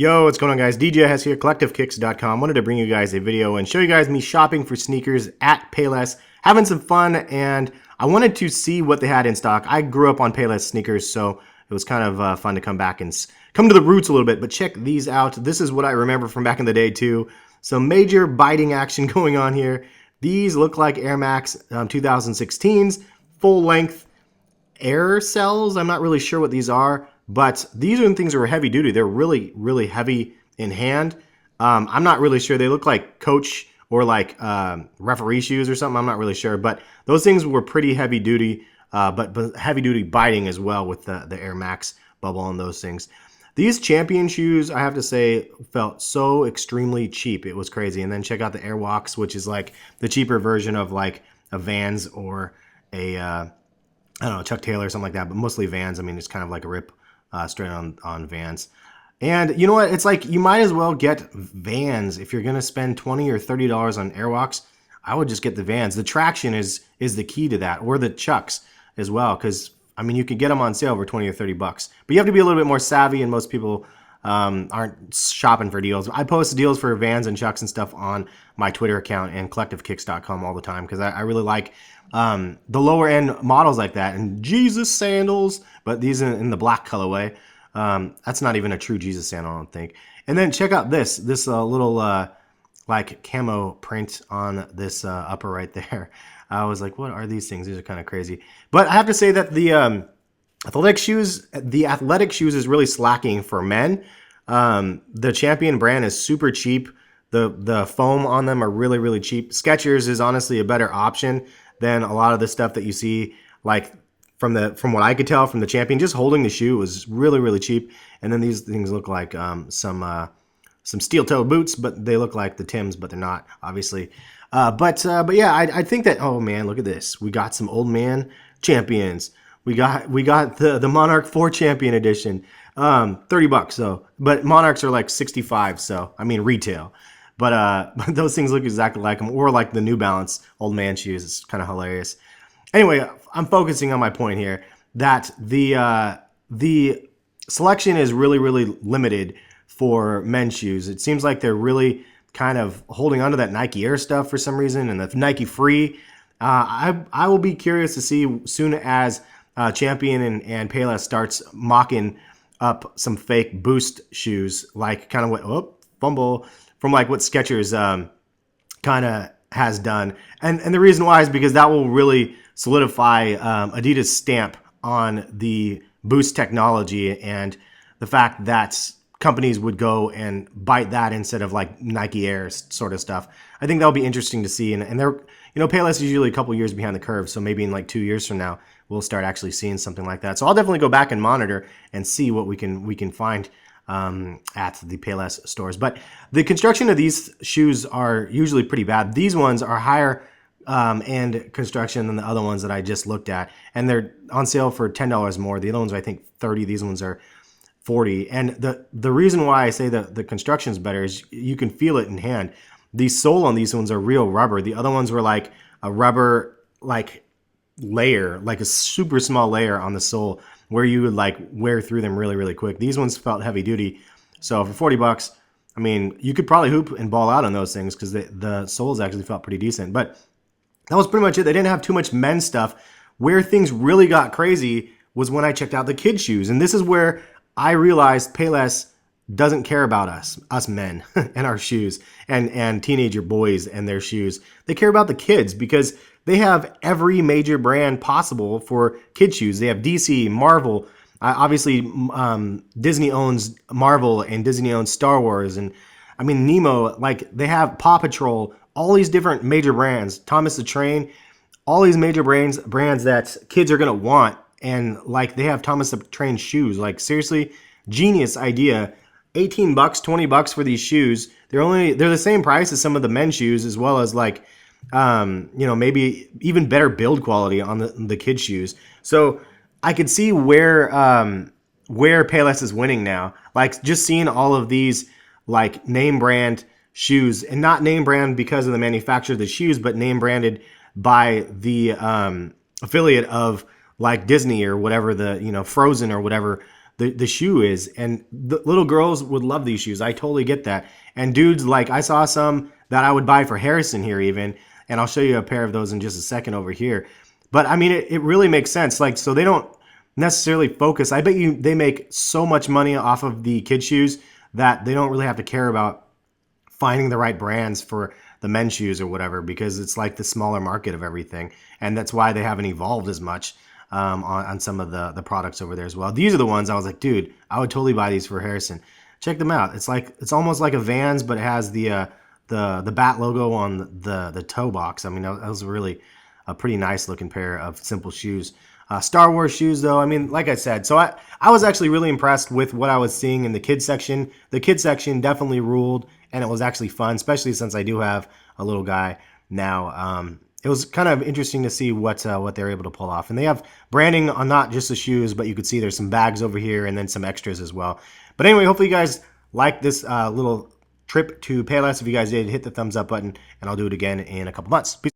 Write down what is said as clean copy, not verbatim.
Yo, what's going on, guys? DJ Hess here, CollectiveKicks.com. Wanted to bring you guys a video and show you guys me shopping for sneakers at Payless, having some fun, and I wanted to see what they had in stock. I grew up on Payless sneakers, so it was kind of fun to come back and come to the roots a little bit, but check these out. This is what I remember from back in the day, too. Some major biting action going on here. These look like Air Max 2016s, full-length air cells. I'm not really sure what these are, but these are the things that were heavy duty. They're really, really heavy in hand. I'm not really sure. They look like Coach or like referee shoes or something. I'm not really sure, but those things were pretty heavy duty, but heavy duty biting as well with the Air Max bubble on those things. These Champion shoes, I have to say, felt so extremely cheap. It was crazy. And then check out the Airwalks, which is like the cheaper version of like a Vans or a I don't know, Chuck Taylor or something like that, but mostly Vans. I mean, it's kind of like a rip straight on Vans. And you know what? It's like you might as well get Vans if you're going to spend $20 or $30 on Airwalks. I would just get the Vans. The traction is the key to that, or the Chucks as well, because I mean, you can get them on sale for 20 or 30 bucks. But you have to be a little bit more savvy, and most people aren't shopping for deals. I post deals for Vans and Chucks and stuff on my Twitter account and CollectiveKicks.com all the time because I really like the lower end models like that. And Jesus sandals, but these in the black colorway. That's not even a true Jesus sandal, I don't think. And then check out this little like camo print on this upper right there. I was like, what are these things? These are kind of crazy. But I have to say that the athletic shoes is really slacking for men. The Champion brand is super cheap. The foam on them are really, really cheap. Skechers is honestly a better option than a lot of the stuff that you see, like from what I could tell from the Champion. Just holding the shoe was really, really cheap. And then these things look like some steel-toed boots, but they look like the Tims, but they're not, obviously. But yeah, I think that, oh man, look at this. We got some old man Champions. We got the Monarch 4 Champion edition. 30 bucks, so. But Monarchs are like 65, so, I mean, retail. But those things look exactly like them, or like the New Balance old man shoes. It's kind of hilarious. Anyway, I'm focusing on my point here, that the selection is really, really limited for men's shoes. It seems like they're really kind of holding on to that Nike Air stuff for some reason, and the Nike Free. I will be curious to see soon as Champion and Payless starts mocking up some fake Boost shoes, like kind of what fumble from like what Skechers kind of has done, and the reason why is because that will really solidify Adidas' stamp on the Boost technology and the fact that companies would go and bite that instead of like Nike Air sort of stuff. I think that'll be interesting to see. And they're, Payless is usually a couple years behind the curve. So maybe in like 2 years from now, we'll start actually seeing something like that. So I'll definitely go back and monitor and see what we can find at the Payless stores. But the construction of these shoes are usually pretty bad. These ones are higher end construction than the other ones that I just looked at. And they're on sale for $10 more. The other ones are, I think, 30. These ones are 40. And the reason why I say that the construction is better is you can feel it in hand. The sole on these ones are real rubber. The other ones were like a rubber like layer, like a super small layer on the sole where you would like wear through them really, really quick. These ones felt heavy duty. So for 40 bucks, I mean, you could probably hoop and ball out on those things because the soles actually felt pretty decent. But that was pretty much it. They didn't have too much men's stuff. Where things really got crazy was when I checked out the kids' shoes. And this is where I realized Payless doesn't care about us men and our shoes and teenager boys and their shoes. They care about the kids because they have every major brand possible for kid shoes. They have DC, Marvel, obviously Disney owns Marvel and Disney owns Star Wars. And I mean, Nemo, like they have Paw Patrol, all these different major brands, Thomas the Train, all these major brands that kids are going to want. And like they have Thomas the Train shoes. Like seriously, genius idea. 18 bucks, 20 bucks for these shoes. They're the same price as some of the men's shoes, as well as like maybe even better build quality on the kids' shoes. So I could see where Payless is winning now. Like just seeing all of these like name brand shoes, and not name brand because of the manufacturer of the shoes, but name branded by the affiliate of like Disney or whatever, the Frozen or whatever the shoe is. And the little girls would love these shoes. I totally get that. And dudes, like I saw some that I would buy for Harrison here even, and I'll show you a pair of those in just a second over here. But I mean, it really makes sense. Like, so they don't necessarily focus. I bet you they make so much money off of the kid shoes that they don't really have to care about finding the right brands for the men's shoes or whatever, because it's like the smaller market of everything. And that's why they haven't evolved as much on some of the products over there as well. These are the ones I was like, dude, I would totally buy these for Harrison. Check them out. It's like, it's almost like a Vans, but it has the bat logo on the toe box. I mean, that was really a pretty nice looking pair of simple shoes. Star Wars shoes, though, I mean, like I said, so I was actually really impressed with what I was seeing in the kids section. The kids section definitely ruled, and it was actually fun, especially since I do have a little guy now. It was kind of interesting to see what they're able to pull off. And they have branding on not just the shoes, but you could see there's some bags over here and then some extras as well. But anyway, hopefully you guys like this little trip to Payless. If you guys did, hit the thumbs up button, and I'll do it again in a couple months. Peace.